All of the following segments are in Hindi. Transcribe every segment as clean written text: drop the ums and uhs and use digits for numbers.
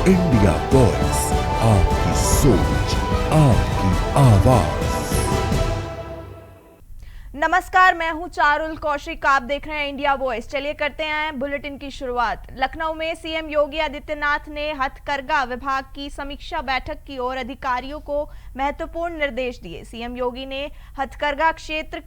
इंडिया वॉइस, आपकी सोच, आपकी आवाज। नमस्कार, मैं हूं चारुल कौशिक। आप देख रहे हैं इंडिया वॉइस। चलिए करते हैं बुलेटिन की शुरुआत। लखनऊ में सीएम योगी आदित्यनाथ ने हथकरघा विभाग की समीक्षा बैठक की और अधिकारियों को महत्वपूर्ण निर्देश दिए। सीएम योगी ने हथकरघा क्षेत्र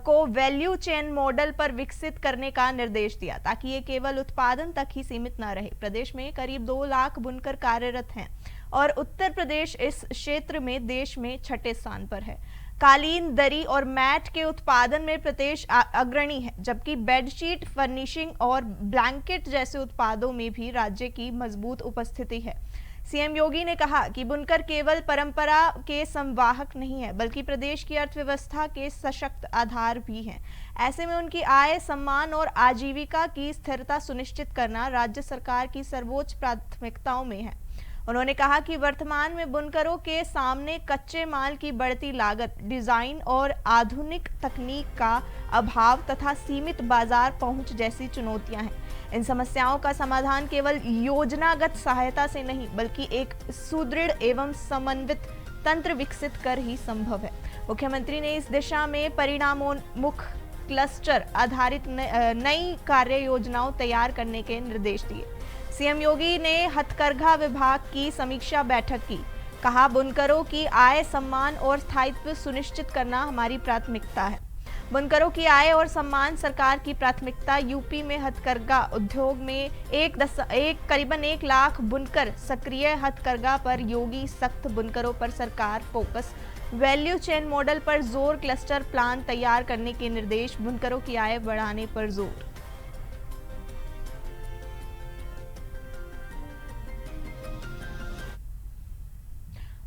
को वैल्यू चेन मॉडल पर विकसित करने का निर्देश दिया ताकि ये केवल उत्पादन तक ही सीमित न रहे। प्रदेश में करीब 2 लाख बुनकर कार्यरत हैं और उत्तर प्रदेश इस क्षेत्र में देश में 6ठे स्थान पर है। कालीन, दरी और मैट के उत्पादन में प्रदेश अग्रणी है, जबकि बेडशीट, फर्निशिंग और ब्लैंकेट जैसे उत्पादों में भी राज्य की मजबूत उपस्थिति है। सीएम योगी ने कहा कि बुनकर केवल परंपरा के संवाहक नहीं है, बल्कि प्रदेश की अर्थव्यवस्था के सशक्त आधार भी हैं। ऐसे में उनकी आय, सम्मान और आजीविका की स्थिरता सुनिश्चित करना राज्य सरकार की सर्वोच्च प्राथमिकताओं में है। उन्होंने कहा कि वर्तमान में बुनकरों के सामने कच्चे माल की बढ़ती लागत, डिजाइन और आधुनिक तकनीक का अभाव तथा सीमित बाजार पहुंच जैसी चुनौतियां हैं। इन समस्याओं का समाधान केवल योजनागत सहायता से नहीं, बल्कि एक सुदृढ़ एवं समन्वित तंत्र विकसित कर ही संभव है। मुख्यमंत्री ने इस दिशा में परिणामोन्मुख क्लस्टर आधारित नई कार्य योजनाओं तैयार करने के निर्देश दिए। सीएम योगी ने हथकरघा विभाग की समीक्षा बैठक की। कहा, बुनकरों की आय, सम्मान और स्थायित्व सुनिश्चित करना हमारी प्राथमिकता है। बुनकरों की आय और सम्मान सरकार की प्राथमिकता। यूपी में हथकरघा उद्योग में करीबन 1 लाख बुनकर सक्रिय। हथकरघा पर योगी सख्त, बुनकरों पर सरकार फोकस। वैल्यू चेन मॉडल पर जोर, क्लस्टर प्लान तैयार करने के निर्देश। बुनकरों की आय बढ़ाने पर जोर।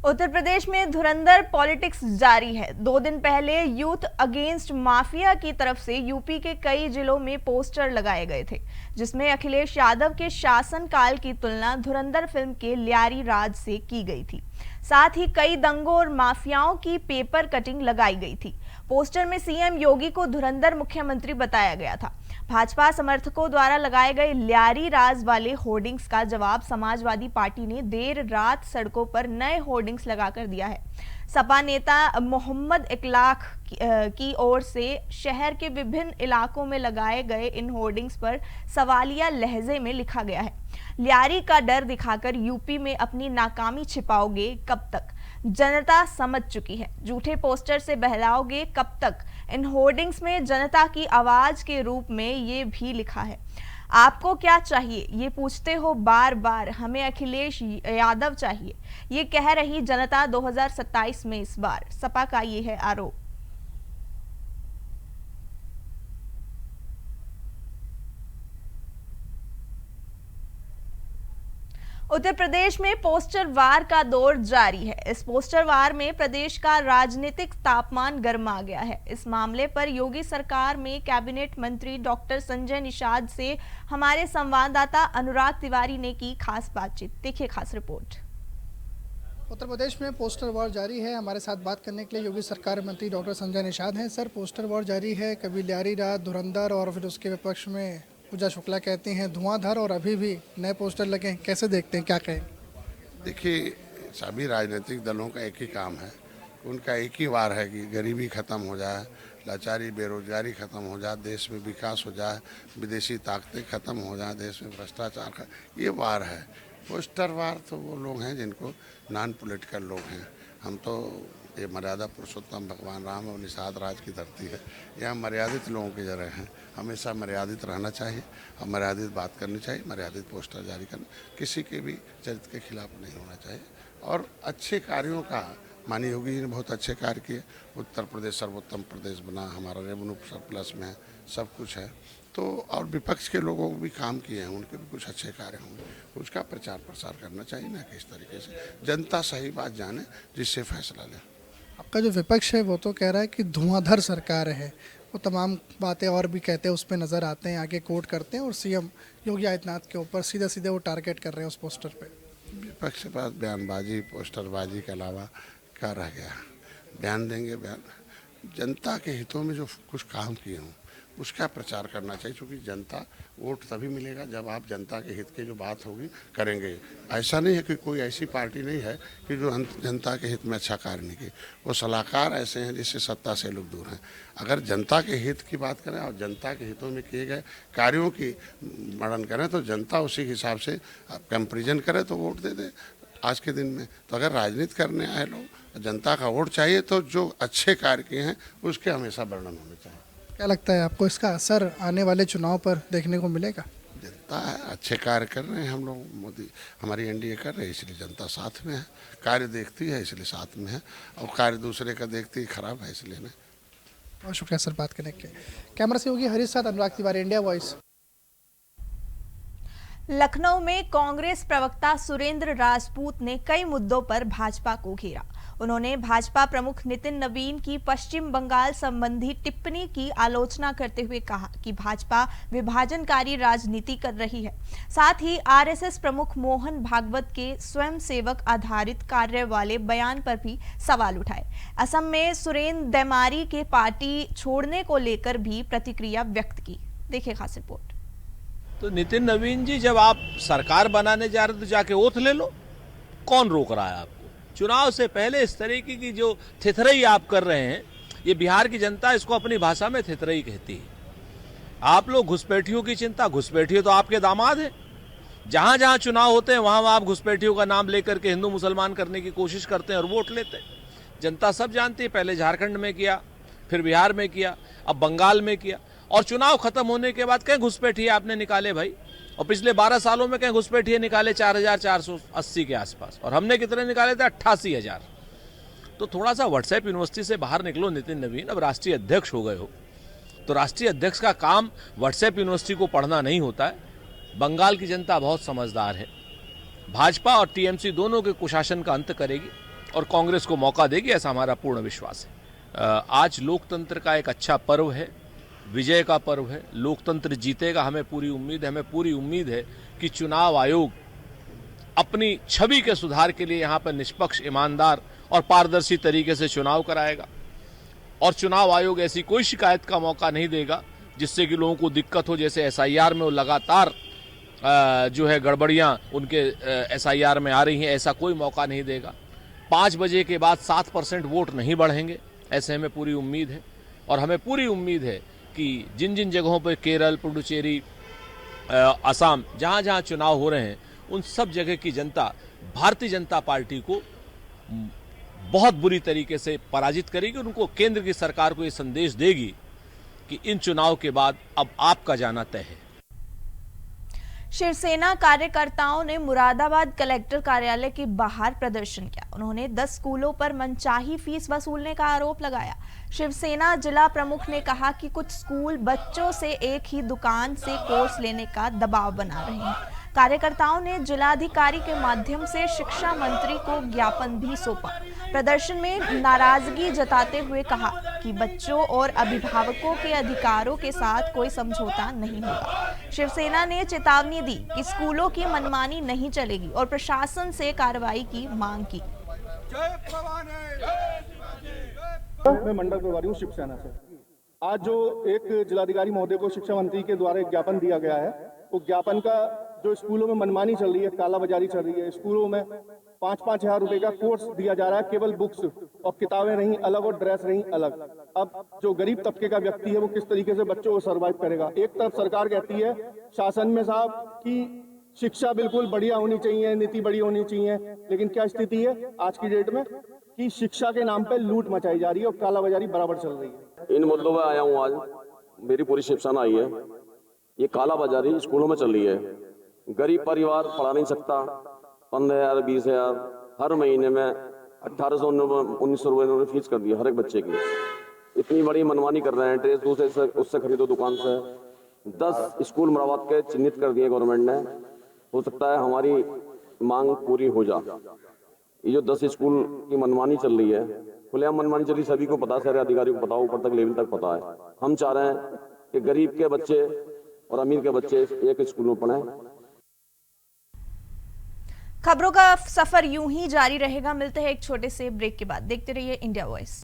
उत्तर प्रदेश में धुरंधर पॉलिटिक्स जारी है। 2 दिन पहले यूथ अगेंस्ट माफिया की तरफ से यूपी के कई जिलों में पोस्टर लगाए गए थे, जिसमें अखिलेश यादव के शासनकाल की तुलना धुरंधर फिल्म के ल्यारी राज से की गई थी। साथ ही कई दंगों और माफियाओं की पेपर कटिंग लगाई गई थी। पोस्टर में सीएम योगी को धुरंधर मुख्यमंत्री बताया गया था। भाजपा समर्थकों द्वारा लगाए गए ल्यारी राज वाले होर्डिंग्स का जवाब समाजवादी पार्टी ने देर रात सड़कों पर नए होर्डिंग्स लगाकर दिया है। सपा नेता मोहम्मद इकलाख की ओर से शहर के विभिन्न इलाकों में लगाए गए इन होर्डिंग्स पर सवालिया लहजे में लिखा गया है, ल्यारी का डर दिखाकर यूपी में अपनी नाकामी छिपाओगे कब तक? जनता समझ चुकी है। झूठे पोस्टर से बहलाओगे कब तक? इन होर्डिंग्स में जनता की आवाज के रूप में ये भी लिखा है, आपको क्या चाहिए ये पूछते हो बार बार, हमें अखिलेश यादव चाहिए, ये कह रही जनता 2027 में इस बार। सपा का ये है आरोप। उत्तर प्रदेश में पोस्टर वार का दौर जारी है। इस पोस्टर वार में प्रदेश का राजनीतिक तापमान गर्मा गया है। इस मामले पर योगी सरकार में कैबिनेट मंत्री डॉक्टर संजय निषाद से हमारे संवाददाता अनुराग तिवारी ने की खास बातचीत। देखिए खास रिपोर्ट। उत्तर प्रदेश में पोस्टर वॉर जारी है। हमारे साथ बात करने के लिए योगी सरकार मंत्री डॉक्टर संजय निषाद हैं। सर, पोस्टर वॉर जारी है, कभी ल्यारी राज, धुरंधर और फिर उसके विपक्ष में पूजा शुक्ला कहती हैं धुआंधार, और अभी भी नए पोस्टर लगे हैं। कैसे देखते हैं, क्या कहें? देखिए, सभी राजनीतिक दलों का एक ही काम है, उनका एक ही वार है कि गरीबी ख़त्म हो जाए, लाचारी, बेरोजगारी ख़त्म हो जाए, देश में विकास हो जाए, विदेशी ताकतें ख़त्म हो जाए, देश में भ्रष्टाचार का ये वार है। पोस्टर वार तो वो लोग हैं जिनको नॉन पॉलिटिकल लोग हैं। हम तो ये मर्यादा पुरुषोत्तम भगवान राम और निषाद राज की धरती है। यहाँ मर्यादित लोगों की जगह हैं। हमेशा मर्यादित रहना चाहिए और मर्यादित बात करनी चाहिए, मर्यादित पोस्टर जारी करना, किसी के भी चरित्र के खिलाफ नहीं होना चाहिए। और अच्छे कार्यों का, माननीय योगी जी ने बहुत अच्छे कार्य किए। उत्तर प्रदेश सर्वोत्तम प्रदेश बना, हमारा रेवेन्यू सरप्लस में है, सब कुछ है। तो और विपक्ष के लोगों को भी काम किए हैं, उनके भी कुछ अच्छे कार्य होंगे, उसका प्रचार प्रसार करना चाहिए ना, किस तरीके से जनता सही बात जाने जिससे फैसला ले। आपका जो विपक्ष है वो तो कह रहा है कि धुआंधार सरकार है, वो तमाम बातें और भी कहते हैं, उस पर नज़र आते हैं, आगे कोट करते हैं और सीएम योगी आदित्यनाथ के ऊपर सीधे सीधे वो टारगेट कर रहे हैं उस पोस्टर पे। विपक्ष के पास बयानबाजी, पोस्टरबाजी के अलावा क्या रह गया? बयान देंगे, बयान जनता के हितों में जो कुछ काम किए हों उसका प्रचार करना चाहिए, क्योंकि जनता वोट तभी मिलेगा जब आप जनता के हित की जो बात होगी करेंगे। ऐसा नहीं है कि कोई ऐसी पार्टी नहीं है कि जो जनता के हित में अच्छा कार्य नहीं की। वो सलाहकार ऐसे हैं जिससे सत्ता से लोग दूर हैं। अगर जनता के हित की बात करें और जनता के हितों में किए गए कार्यों की वर्णन करें तो जनता उसी हिसाब से कंपेरिजन करे तो वोट दे दे आज के दिन में। तो अगर राजनीति करने आए लोग, जनता का वोट चाहिए तो जो अच्छे कार्य किए हैं उसके हमेशा वर्णन होने चाहिए। क्या लगता है आपको इसका असर आने वाले चुनाव पर देखने को मिलेगा? जनता है, अच्छे कार्य कर रहे हैं हम लोग, मोदी हमारी एनडीए कर रहे हैं इसलिए जनता साथ में है। कार्य देखती है इसलिए साथ में है, और कार्य दूसरे का देखती है खराब है इसलिए नहीं। बहुत शुक्रिया सर बात करने के लिए। कैमरा से होगी हरीश साथ अनुराग तिवारी, इंडिया वॉइस। लखनऊ में कांग्रेस प्रवक्ता सुरेंद्र राजपूत ने कई मुद्दों पर भाजपा को घेरा। उन्होंने भाजपा प्रमुख नितिन नवीन की पश्चिम बंगाल संबंधी टिप्पणी की आलोचना करते हुए कहा कि भाजपा विभाजनकारी राजनीति कर रही है। साथ ही आरएसएस प्रमुख मोहन भागवत के स्वयंसेवक आधारित कार्य वाले बयान पर भी सवाल उठाए। असम में सुरेंद्र दैमारी के पार्टी छोड़ने को लेकर भी प्रतिक्रिया व्यक्त की। देखिए खास रिपोर्ट। तो नितिन नवीन जी, जब आप सरकार बनाने जा रहे तो जाके ओथ ले लो, कौन रोक रहा है आपको? चुनाव से पहले इस तरीके की जो थिथरई आप कर रहे हैं, ये बिहार की जनता इसको अपनी भाषा में थिथरई कहती है। आप लोग घुसपैठियों की चिंता, घुसपैठियों तो आपके दामाद हैं। जहां जहां चुनाव होते हैं वहां आप घुसपैठियों का नाम लेकर के हिंदू मुसलमान करने की कोशिश करते हैं और वोट लेते हैं। जनता सब जानती है, पहले झारखंड में किया, फिर बिहार में किया, अब बंगाल में किया, और चुनाव खत्म होने के बाद कहीं घुसपैठिए आपने निकाले भाई। और पिछले 12 सालों में कहीं घुसपैठिए निकाले 4480 के आसपास, और हमने कितने निकाले थे? 88,000। तो थोड़ा सा व्हाट्सएप यूनिवर्सिटी से बाहर निकलो नितिन नवीन। अब राष्ट्रीय अध्यक्ष हो गए हो तो राष्ट्रीय अध्यक्ष का काम व्हाट्सएप यूनिवर्सिटी को पढ़ना नहीं होता है। बंगाल की जनता बहुत समझदार है। भाजपा और टीएमसी दोनों के कुशासन का अंत करेगी और कांग्रेस को मौका देगी, ऐसा हमारा पूर्ण विश्वास है। आज लोकतंत्र का एक अच्छा पर्व है, विजय का पर्व है। लोकतंत्र जीतेगा, हमें पूरी उम्मीद है। हमें पूरी उम्मीद है कि चुनाव आयोग अपनी छवि के सुधार के लिए यहाँ पर निष्पक्ष, ईमानदार और पारदर्शी तरीके से चुनाव कराएगा, और चुनाव आयोग ऐसी कोई शिकायत का मौका नहीं देगा जिससे कि लोगों को दिक्कत हो। जैसे एसआईआर में वो लगातार जो है गड़बड़ियां उनके एसआईआर में आ रही हैं, ऐसा कोई मौका नहीं देगा। 5 बजे के बाद 7% वोट नहीं बढ़ेंगे, ऐसे हमें पूरी उम्मीद है। और हमें पूरी उम्मीद है कि जिन जिन जगहों पर केरल, पुडुचेरी, असम, जहां जहां चुनाव हो रहे हैं, उन सब जगह की जनता भारतीय जनता पार्टी को बहुत बुरी तरीके से पराजित करेगी। उनको केंद्र की सरकार को ये संदेश देगी कि इन चुनाव के बाद अब आपका जाना तय है। शिवसेना कार्यकर्ताओं ने मुरादाबाद कलेक्टर कार्यालय के बाहर प्रदर्शन किया। उन्होंने 10 स्कूलों पर मनचाही फीस वसूलने का आरोप लगाया। शिवसेना जिला प्रमुख ने कहा कि कुछ स्कूल बच्चों से एक ही दुकान से कोर्स लेने का दबाव बना रहे हैं। कार्यकर्ताओं ने जिलाधिकारी के माध्यम से शिक्षा मंत्री को ज्ञापन भी सौंपा। प्रदर्शन में नाराजगी जताते हुए कहा कि बच्चों और अभिभावकों के अधिकारों के साथ कोई समझौता नहीं होगा। शिवसेना ने चेतावनी दी कि स्कूलों की मनमानी नहीं चलेगी और प्रशासन से कार्रवाई की मांग की। मैं मंडल प्रभारी हूँ शिवसेना से। आज जो एक जिलाधिकारी महोदय को शिक्षा मंत्री के द्वारा एक ज्ञापन दिया गया है, वो ज्ञापन का जो स्कूलों में मनमानी चल रही है, कालाबाजारी चल रही है, स्कूलों में 5-5 हजार रुपए का कोर्स दिया जा रहा है, केवल बुक्स और किताबें नहीं अलग और ड्रेस नहीं अलग। अब जो गरीब तबके का व्यक्ति है वो किस तरीके से बच्चों को सर्वाइव करेगा? एक तरफ सरकार कहती है शासन में साहब कि शिक्षा बिल्कुल बढ़िया होनी चाहिए, नीति बढ़िया होनी चाहिए, लेकिन क्या स्थिति है आज की डेट में कि शिक्षा के नाम पे लूट मचाई जा रही है और कालाबाजारी बराबर चल रही है। इन मुद्दों में आया हूँ, आज मेरी पूरी शिवसेना आई है। ये कालाबाजारी स्कूलों में चल रही है। गरीब परिवार पढ़ा नहीं सकता, 15,000 20,000 हर महीने में 1800-1900 रुपये फीस कर दी हर एक बच्चे की। इतनी बड़ी मनमानी कर रहे हैं। ड्रेस दूसरे से उससे खरीदो दुकान से। 10 स्कूल मुरादाबाद के चिन्हित कर दिए गवर्नमेंट ने। हो सकता है हमारी मांग पूरी हो जा। ये जो 10 स्कूल की मनमानी चल रही है, खुलेआम मनमानी चल रही, सभी को पता है, सारे अधिकारियों को पता, ऊपर तक लेवल तक पता है। हम चाह रहे हैं कि गरीब के बच्चे और अमीर के बच्चे एक स्कूल में पढ़ें। खबरों का सफर यूं ही जारी रहेगा। मिलते हैं एक छोटे से ब्रेक के बाद। देखते रहिए इंडिया वॉइस।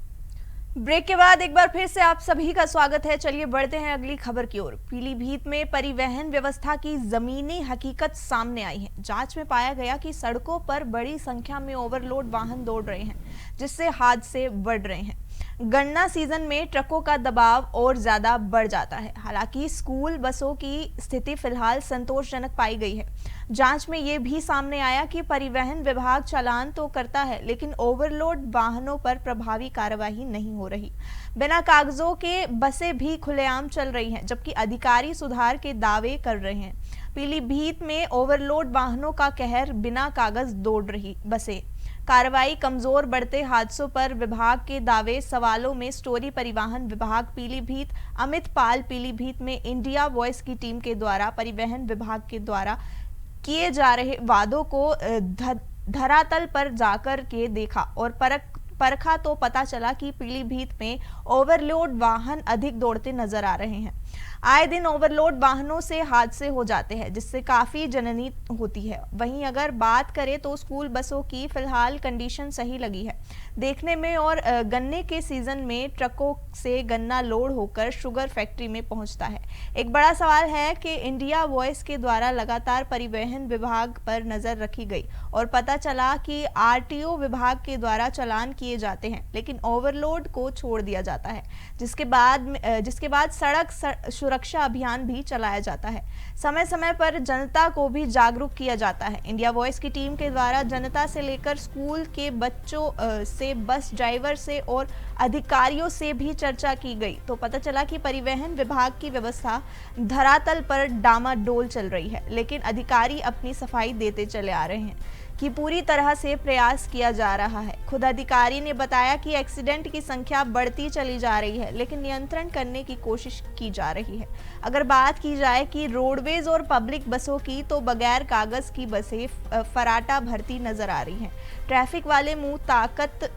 ब्रेक के बाद एक बार फिर से आप सभी का स्वागत है। चलिए बढ़ते हैं अगली खबर की ओर। पीलीभीत में परिवहन व्यवस्था की जमीनी हकीकत सामने आई है। जांच में पाया गया कि सड़कों पर बड़ी संख्या में ओवरलोड वाहन दौड़ रहे हैं, जिससे हादसे बढ़ रहे हैं। गन्ना सीजन में ट्रकों का दबाव और ज्यादा बढ़ जाता है। हालांकि स्कूल बसों की स्थिति फिलहाल संतोषजनक पाई गई है। जांच में ये भी सामने आया कि परिवहन विभाग चालान तो करता है, लेकिन ओवरलोड वाहनों पर प्रभावी कार्यवाही नहीं हो रही। बिना कागजों के बसें भी खुलेआम चल रही हैं, जबकि अधिकारी सुधार के दावे कर रहे हैं। पीलीभीत में ओवरलोड वाहनों का कहर, बिना कागज दौड़ रही बसें। कार्रवाई कमजोर, बढ़ते हादसों पर विभाग के दावे सवालों में। स्टोरी परिवहन विभाग पीलीभीत, अमित पाल पीलीभीत में इंडिया वॉइस की टीम के द्वारा परिवहन विभाग के द्वारा किए जा रहे वादों को धरातल पर जाकर के देखा और परखा तो पता चला कि पीलीभीत में ओवरलोड वाहन अधिक दौड़ते नजर आ रहे हैं। आए दिन ओवरलोड वाहनों से हादसे हो जाते हैं, जिससे काफी जननी होती है। वहीं अगर बात करें तो स्कूल बसों की फिलहाल कंडीशन सही लगी है देखने में, और गन्ने के सीजन में ट्रकों से गन्ना लोड होकर शुगर फैक्ट्री में पहुंचता है। एक बड़ा सवाल है कि इंडिया वॉइस के द्वारा लगातार परिवहन विभाग पर नजर रखी गई और पता चला कि आरटीओ विभाग के द्वारा चालान किए जाते हैं, लेकिन ओवरलोड को छोड़ दिया जाता है, जिसके बाद सड़क सुरक्षा अभियान भी चलाया जाता है। समय समय पर जनता को भी जागरूक किया जाता है। इंडिया वॉइस की टीम के द्वारा जनता से लेकर स्कूल के बच्चों से, बस ड्राइवर से और अधिकारियों से भी चर्चा की गई, तो पता चला कि परिवहन विभाग की व्यवस्था धरातल पर डामाडोल चल रही है, लेकिन अधिकारी अपनी सफाई देते चले आ रहे हैं कि पूरी तरह से प्रयास किया जा रहा है। खुद अधिकारी ने बताया कि एक्सीडेंट की संख्या बढ़ती चली जा रही है, लेकिन नियंत्रण करने की कोशिश की जा रही है। अगर बात की जाए कि रोडवेज और पब्लिक बसों की, तो बगैर कागज की बसें फराटा भरती नजर आ रही हैं। ट्रैफिक वाले मुंह ताकते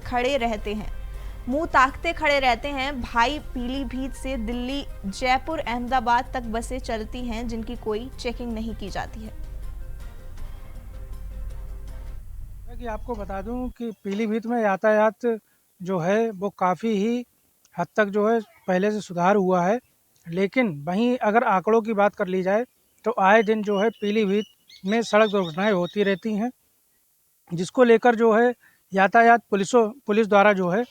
खड़े रहते हैं। भाई, पीलीभीत से दिल्ली, जयपुर, अहमदाबाद तक बसें चलती हैं, जिनकी कोई चेकिंग नहीं की जाती है। कि आपको बता दूं कि पीलीभीत में यातायात जो है वो काफ़ी ही हद तक जो है पहले से सुधार हुआ है, लेकिन वहीं अगर आंकड़ों की बात कर ली जाए तो आए दिन जो है पीलीभीत में सड़क दुर्घटनाएं होती रहती हैं, जिसको लेकर जो है यातायात पुलिस द्वारा जो है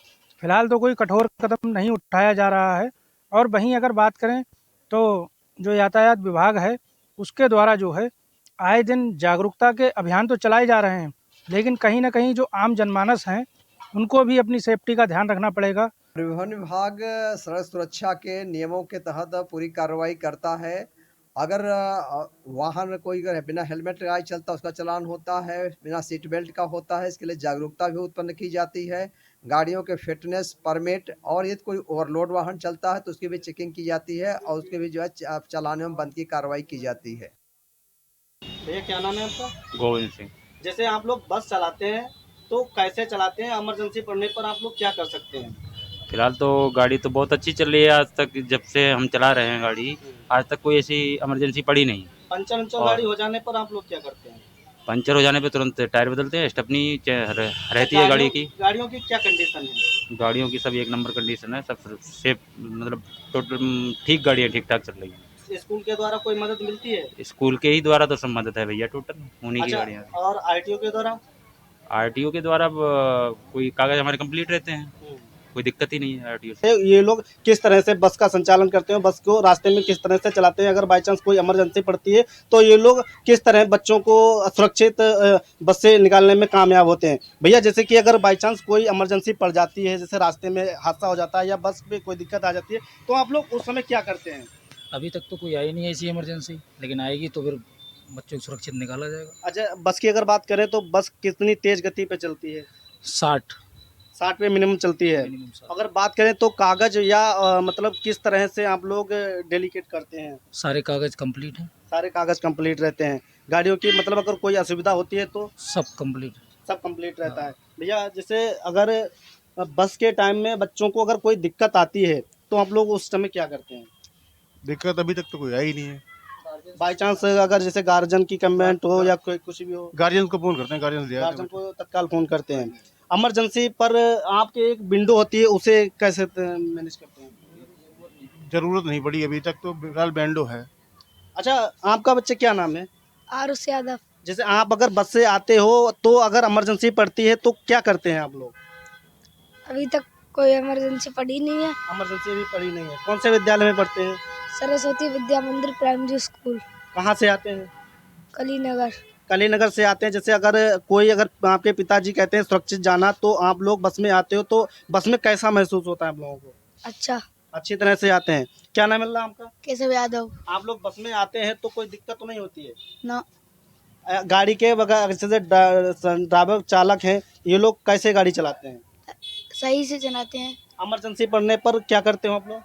फिलहाल तो कोई कठोर कदम नहीं उठाया जा रहा है। और वहीं अगर बात करें तो जो यातायात विभाग है उसके द्वारा जो है आए दिन जागरूकता के अभियान तो चलाए जा रहे हैं, लेकिन कहीं ना कहीं जो आम जनमानस हैं उनको भी अपनी सेफ्टी का ध्यान रखना पड़ेगा। परिवहन विभाग सड़क सुरक्षा के नियमों के तहत पूरी कार्रवाई करता है। अगर वाहन कोई अगर बिना हेलमेट लगाए चलता उसका चालान होता है, बिना सीट बेल्ट का होता है। इसके लिए जागरूकता भी उत्पन्न की जाती है। गाड़ियों के फिटनेस परमिट, और यदि कोई ओवरलोड वाहन चलता है तो उसकी भी चेकिंग की जाती है और उसके भी जो है चालान एवं बंद की कार्रवाई की जाती है। भैया क्या नाम है आपका? गोविंद सिंह। जैसे आप लोग बस चलाते हैं तो कैसे चलाते हैं? इमरजेंसी पड़ने पर आप लोग क्या कर सकते हैं? फिलहाल तो गाड़ी तो बहुत अच्छी चल रही है। आज तक जब से हम चला रहे हैं गाड़ी, आज तक कोई ऐसी इमरजेंसी पड़ी नहीं। पंचर गाड़ी हो जाने पर आप लोग क्या करते हैं? पंचर हो जाने पे तुरंत टायर बदलते हैं। स्टेपनी रहती है गाड़ी की। गाड़ियों की क्या कंडीशन है? गाड़ियों की सब एक नंबर कंडीशन है, सब सेफ, मतलब टोटल ठीक गाड़ियाँ ठीक ठाक चल रही हैं। स्कूल के द्वारा कोई मदद मिलती है? स्कूल के ही द्वारा तो सब मदद है भैया, टोटल उन्हीं की गाड़ियाँ। और आरटीओ के द्वारा? आरटीओ के द्वारा कोई कागज हमारे कंप्लीट रहते हैं, कोई दिक्कत ही नहीं है आरटीओ से। ये लोग किस तरह से बस का संचालन करते हैं, बस को रास्ते में किस तरह से चलाते हैं? अगर बाई चांस कोई इमरजेंसी पड़ती है तो ये लोग किस तरह बच्चों को सुरक्षित बस से निकालने में कामयाब होते हैं? भैया, जैसे कि अगर बाई चांस कोई इमरजेंसी पड़ जाती है, जैसे रास्ते में हादसा हो जाता है या बस में कोई दिक्कत आ जाती है, तो आप लोग उस समय क्या करते हैं? अभी तक तो कोई आई नहीं ऐसी इमरजेंसी, लेकिन आएगी तो फिर बच्चों को सुरक्षित निकाला जाएगा। अच्छा, बस की अगर बात करें तो बस कितनी तेज गति पे चलती है? 60 पे मिनिमम चलती है। अगर बात करें तो कागज या मतलब किस तरह से आप लोग डेलीकेट करते हैं? सारे कागज कंप्लीट हैं। सारे कागज कंप्लीट रहते हैं। गाड़ियों की मतलब अगर कोई असुविधा होती है तो सब कंप्लीट रहता है। भैया, जैसे अगर बस के टाइम में बच्चों को अगर कोई दिक्कत आती है तो आप लोग उस समय क्या करते हैं? दिक्कत अभी तक तो कोई आई नहीं है। बाई चांस अगर जैसे गार्जियन की कमेंट हो या कोई कुछ भी हो, गार्जियन को फोन करते हैं, गार्जियन को तत्काल फोन करते हैं। इमरजेंसी पर आपके एक विंडो होती है, उसे कैसे मैनेज करते हैं? जरूरत नहीं पड़ी अभी तक, तो फिलहाल बैंडो है। अच्छा, आपका बच्चे क्या नाम है? आरुष यादव। जैसे आप अगर बस से आते हो तो अगर इमरजेंसी पड़ती है तो क्या करते हैं आप लोग? अभी तक कोई इमरजेंसी पड़ी नहीं है। इमरजेंसी अभी पड़ी नहीं है। कौन से विद्यालय में पढ़ते हैं? सरस्वती विद्या मंदिर प्राइमरी स्कूल, कहाँ से आते हैं? कलीनगर। कलीनगर से आते हैं। जैसे अगर आपके पिताजी कहते हैं सुरक्षित जाना, तो आप लोग बस में आते हो, तो बस में कैसा महसूस होता है आप लोगों को? अच्छा। अच्छी तरह से आते हैं। क्या नाम है अल्लाह आपका? केशव यादव। आप लोग बस में आते हैं तो कोई दिक्कत तो नहीं होती है ना। गाड़ी के बगैर? जैसे ड्राइवर चालक हैं, ये लोग कैसे गाड़ी चलाते हैं? सही से चलाते हैं। इमरजेंसी पड़ने पर क्या करते हो आप लोग?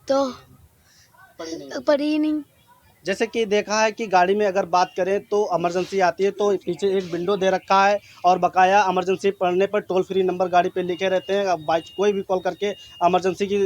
तो पड़ी ही नहीं। जैसे कि देखा है कि गाड़ी में अगर बात करें तो इमरजेंसी आती है तो पीछे एक विंडो दे रखा है, और बकाया इमरजेंसी पड़ने पर टोल फ्री नंबर गाड़ी पे लिखे रहते हैं। अब बाइक कोई भी कॉल करके इमरजेंसी की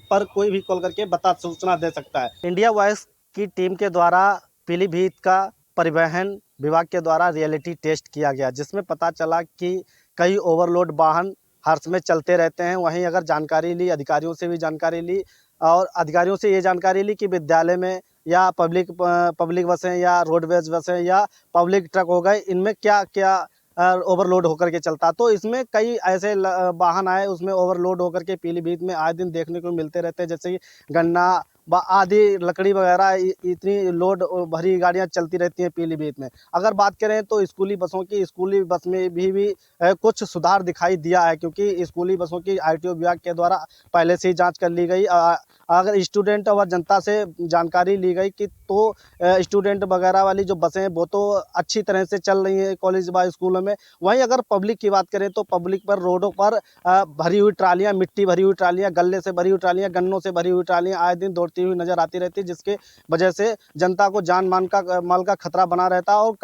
पर कोई भी कॉल करके सूचना दे सकता है। इंडिया वॉइस की टीम के द्वारा पीलीभीत का परिवहन विभाग के द्वारा रियलिटी टेस्ट किया गया, जिसमें पता चला कि कई ओवरलोड वाहन हर समय चलते रहते हैं। वहीं अगर जानकारी ली, अधिकारियों से भी जानकारी ली, और अधिकारियों से ये जानकारी ली कि विद्यालय में या पब्लिक बसें या रोडवेज बसें या पब्लिक ट्रक हो गए, इनमें क्या क्या ओवरलोड होकर के चलता। तो इसमें कई ऐसे वाहन आए, उसमें ओवरलोड होकर के पीलीभीत में आए दिन देखने को मिलते रहते हैं। जैसे कि गन्ना आदि लकड़ी वगैरह इतनी लोड भरी गाड़ियां चलती रहती हैं पीलीभीत में। अगर बात करें तो स्कूली बसों की, स्कूली बस में भी कुछ सुधार दिखाई दिया है, क्योंकि स्कूली बसों की आरटीओ विभाग के द्वारा पहले से ही जांच कर ली गई। अगर स्टूडेंट और जनता से जानकारी ली गई कि तो स्टूडेंट वगैरह वाली जो बसें हैं वो तो अच्छी तरह से चल रही हैं कॉलेज व स्कूलों में। वहीं अगर पब्लिक की बात करें तो पब्लिक पर रोडों पर भरी हुई ट्रालियाँ, मिट्टी भरी हुई ट्रालियाँ, गल्ले से भरी हुई ट्रालियाँ, गन्नों से भरी हुई ट्रालियाँ आए दिन दौड़ती हुई नजर आती रहती है, जिसके वजह से जनता को जान माल का खतरा बना रहता है। और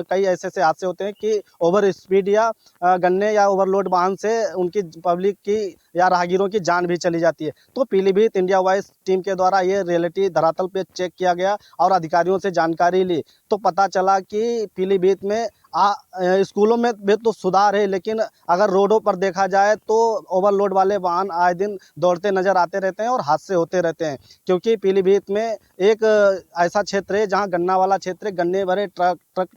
कई ऐसे हादसे होते हैं कि ओवर स्पीड या गन्ने या ओवरलोड वाहन से उनकी पब्लिक की या राहगीरों की जान भी चली जाती है। तो पीलीभीत इंडिया वॉइस टीम के द्वारा ये रियलिटी धरातल पे चेक किया गया और अधिकारियों से जानकारी ली, तो पता चला कि पीलीभीत में स्कूलों में भी तो सुधार है, लेकिन अगर रोडों पर देखा जाए तो ओवरलोड वाले वाहन आए दिन दौड़ते नजर आते रहते हैं और हादसे होते रहते हैं। क्योंकि पीलीभीत में एक ऐसा क्षेत्र है जहां गन्ना वाला क्षेत्र है, गन्ने भरे ट्रक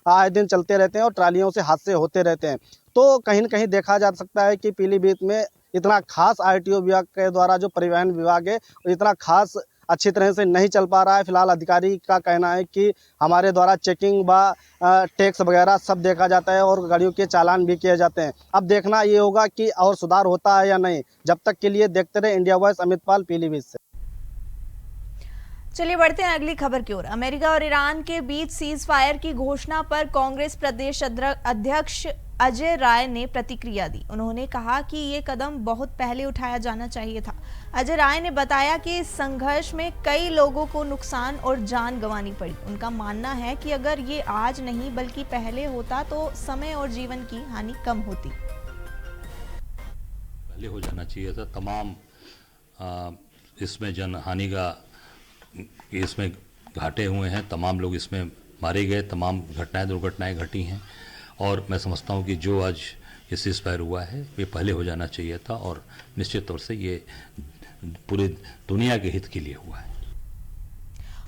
आए दिन चलते रहते हैं और ट्रालियों से हादसे होते रहते हैं। तो कहीं न कहीं देखा जा सकता है कि पीलीभीत में इतना खास आरटीओ विभाग के द्वारा जो परिवहन विभाग है, इतना खास अच्छी तरह से नहीं चल पा रहा है। फिलहाल अधिकारी का कहना है कि हमारे द्वारा चेकिंग व टैक्स वगैरह सब देखा जाता है और गाड़ियों के चालान भी किए जाते हैं। अब देखना ये होगा कि और सुधार होता है या नहीं। जब तक के लिए देखते रहे इंडिया वॉइस, अमित पाल, पीलीभीत से। चलिए बढ़ते हैं अगली खबर की ओर। अमेरिका और ईरान के बीच सीज फायर की घोषणा पर कांग्रेस प्रदेश अध्यक्ष अजय राय ने प्रतिक्रिया दी। उन्होंने कहा कि ये कदम बहुत पहले उठाया जाना चाहिए था। अजय राय ने बताया कि इस संघर्ष में कई लोगों को नुकसान और जान गंवानी पड़ी। उनका मानना है कि अगर ये आज नहीं बल्कि पहले होता तो समय और जीवन की हानि कम होती। पहले हो जाना चाहिए था। तमाम इसमें जनहानि का इसमें घाटे हुए हैं, तमाम लोग इसमें मारे गए, तमाम दुर्घटनाएं घटी हैं, और मैं समझता हूं कि जो आज ये सीज फायर हुआ है ये पहले हो जाना चाहिए था, और निश्चित तौर से ये पूरी दुनिया के हित के लिए हुआ है।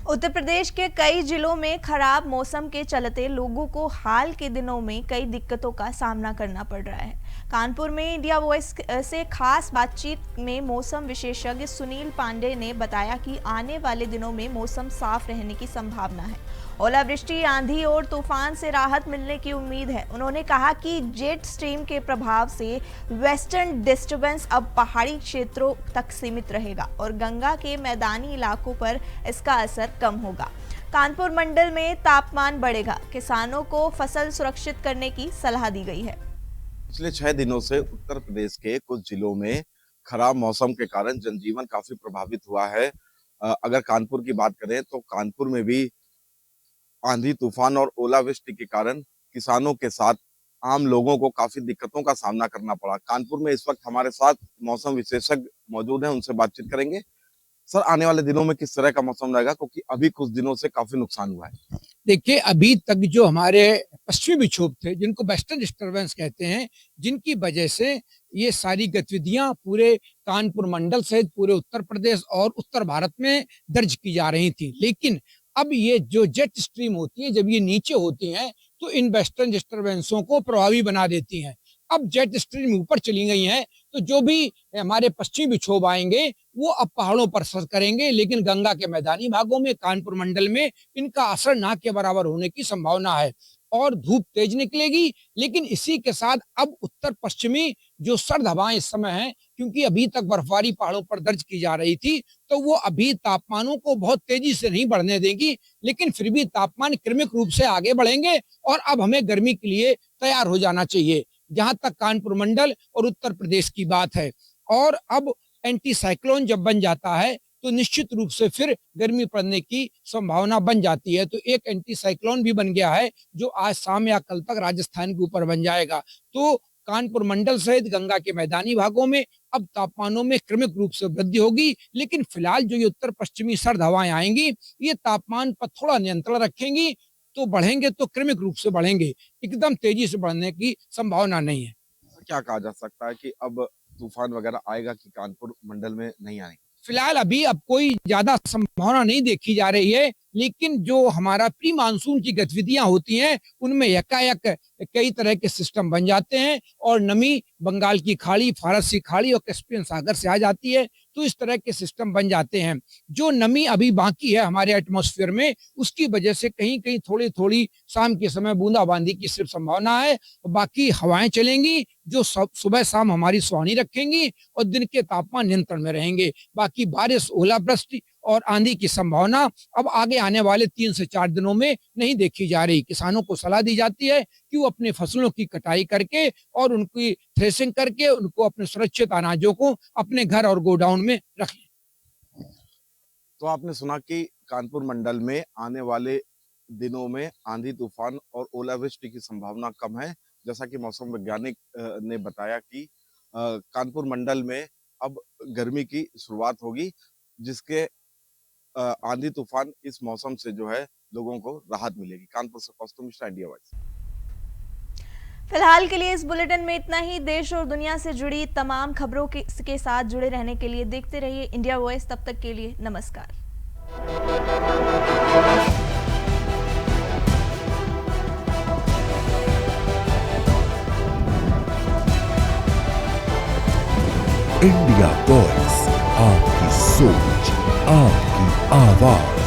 उत्तर प्रदेश के कई जिलों में खराब मौसम के चलते लोगों को हाल के दिनों में कई दिक्कतों का सामना करना पड़ रहा है। कानपुर में इंडिया वॉइस से खास बातचीत में मौसम विशेषज्ञ सुनील पांडे ने बताया कि आने वाले दिनों में मौसम साफ रहने की संभावना है। ओलावृष्टि, आंधी और तूफान से राहत मिलने की उम्मीद है। उन्होंने कहा कि जेट स्ट्रीम के प्रभाव से वेस्टर्न डिस्टर्बेंस अब पहाड़ी क्षेत्रों तक सीमित रहेगा और गंगा के मैदानी इलाकों पर इसका असर कम होगा। कानपुर मंडल में तापमान बढ़ेगा। किसानों को फसल सुरक्षित करने की सलाह दी गई है। पिछले 6 दिनों से उत्तर प्रदेश के कुछ जिलों में खराब मौसम के कारण जनजीवन काफी प्रभावित हुआ है। अगर कानपुर की बात करें तो कानपुर में भी आंधी, तूफान और ओलावृष्टि के कारण किसानों के साथ आम लोगों को काफी दिक्कतों का सामना करना पड़ा। कानपुर में इस वक्त हमारे साथ मौसम विशेषज्ञ मौजूद हैं, उनसे बातचीत करेंगे। सर, आने वाले दिनों में किस तरह का मौसम रहेगा, क्योंकि अभी कुछ दिनों से काफी नुकसान हुआ है? देखिए, अभी तक जो हमारे पश्चिमी विक्षोभ थे, जिनको वेस्टर्न डिस्टर्बेंस कहते हैं, जिनकी वजह से ये सारी गतिविधियां पूरे कानपुर मंडल सहित पूरे उत्तर प्रदेश और उत्तर भारत में दर्ज की जा रही थी। लेकिन अब ये जो जेट स्ट्रीम होती है, जब ये नीचे होती हैं तो इन वेस्टर्न डिस्टर्बेंसों को प्रभावी बना देती हैं। अब जेट स्ट्रीम ऊपर चली गई हैं, तो जो भी हमारे पश्चिमी विक्षोभ आएंगे वो अब पहाड़ों पर असर करेंगे, लेकिन गंगा के मैदानी भागों में, कानपुर मंडल में इनका असर ना के बराबर होने की संभावना है और धूप तेज निकलेगी। लेकिन इसी के साथ अब उत्तर पश्चिमी जो सर्द हवाएं इस समय हैं, क्योंकि अभी तक बर्फबारी पहाड़ों पर दर्ज की जा रही थी, तो वो अभी तापमानों को बहुत तेजी से नहीं बढ़ने देगी, लेकिन फिर भी तापमान क्रमिक रूप से आगे बढ़ेंगे और अब हमें गर्मी के लिए तैयार हो जाना चाहिए, जहां तक कानपुर मंडल और उत्तर प्रदेश की बात है। और अब एंटी साइक्लोन जब बन जाता है तो निश्चित रूप से फिर गर्मी पड़ने की संभावना बन जाती है। तो एक एंटी साइक्लोन भी बन गया है जो आज शाम या कल तक राजस्थान के ऊपर बन जाएगा। तो कानपुर मंडल सहित गंगा के मैदानी भागों में अब तापमानों में क्रमिक रूप से वृद्धि होगी, लेकिन फिलहाल जो ये उत्तर पश्चिमी सर्द हवाएं आएंगी ये तापमान पर थोड़ा नियंत्रण रखेंगी। तो बढ़ेंगे तो क्रमिक रूप से बढ़ेंगे, एकदम तेजी से बढ़ने की संभावना नहीं है। क्या कहा जा सकता है कि अब तूफान वगैरह आएगा कि कानपुर मंडल में नहीं आएगा? फिलहाल अभी अब कोई ज्यादा संभावना नहीं देखी जा रही है, लेकिन जो हमारा प्री मानसून की गतिविधियां होती हैं उनमें यकायक कई तरह के सिस्टम बन जाते हैं और नमी बंगाल की खाड़ी, फारसी खाड़ी और कैस्पियन सागर से आ जाती है, तो इस तरह के सिस्टम बन जाते हैं। जो नमी अभी बाकी है हमारे एटमॉस्फेयर में, उसकी वजह से कहीं कहीं थोड़ी थोड़ी शाम के समय बूंदाबांदी की सिर्फ संभावना है। बाकी हवाएं चलेंगी जो सुबह शाम हमारी सुहानी रखेंगी और दिन के तापमान नियंत्रण में रहेंगे। बाकी बारिश, ओलावृष्टि और आंधी की संभावना अब आगे आने वाले 3 से 4 दिनों में नहीं देखी जा रही। किसानों को सलाह दी जाती है कि वो अपने फसलों की कटाई करके और उनकी थ्रेसिंग करके उनको अपने सुरक्षित अनाजों को अपने घर और गोडाउन में रख लें। तो आपने सुना कि कानपुर मंडल में आने वाले दिनों में आंधी तूफान और ओलावृष्टि की संभावना कम है। जैसा कि मौसम वैज्ञानिक ने बताया कि कानपुर मंडल में अब गर्मी की शुरुआत होगी, जिसके आंधी तूफान इस मौसम से जो है लोगों को राहत मिलेगी। कानपुर से कौस्तुभ मिश्रा, इंडिया वॉइस। फिलहाल के लिए इस बुलेटिन में इतना ही। देश और दुनिया से जुड़ी तमाम खबरों के साथ जुड़े रहने के लिए देखते रहिए इंडिया वॉइस। तब तक के लिए नमस्कार। इंडिया वॉइस, आपकी सोच, आपकी आवाज।